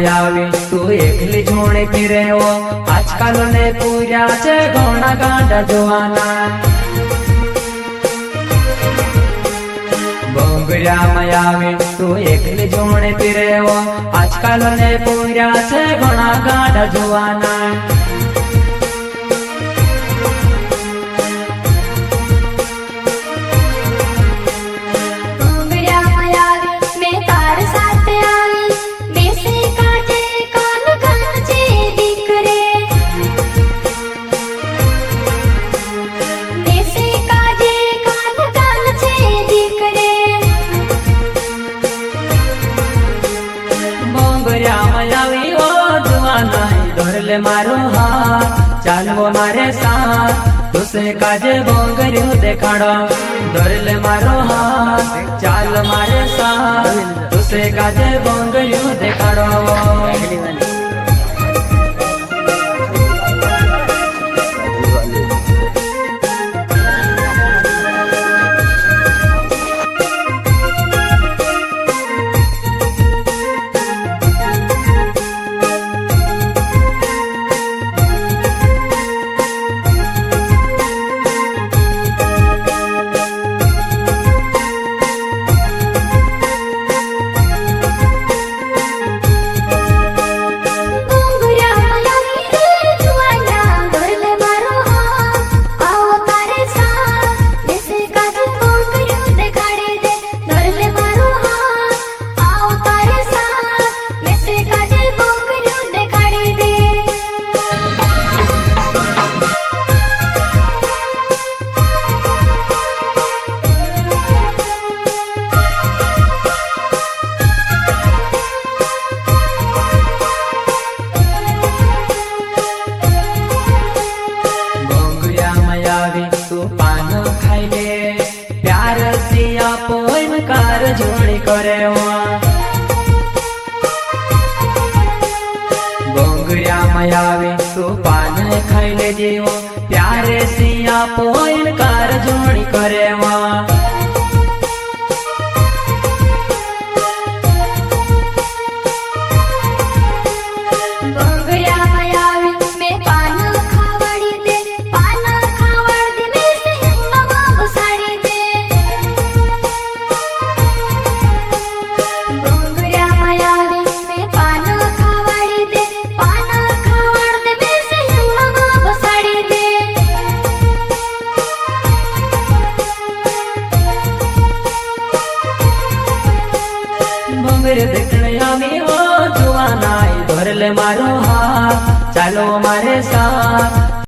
આવી તું એકલી જોડે ફિરે હો આજકાલ ને પૂર્યા છે ઘણા ગાંડા જોવાના બોંગરામાં આવી તું એકલી જોડે ફિરે હો આજકાલ ને પૂર્યા છે ઘણા ગાંડા જોવાના धरले मारो हाथ चालवो मारे साथ तुसे काजे बोंगरियो देखाड़ो धरले मारो हाथ चाल मारे साथ तुसे काजे बोंगरियो देखाड़ो जोड़ी करे बोंगरिया मायावी तू पान खाई ले जीवो प्यारे सिया पोइन कार जोड़ी करे देखने आवी हो जुआना धरले मारो हाथ चालो मारे साथ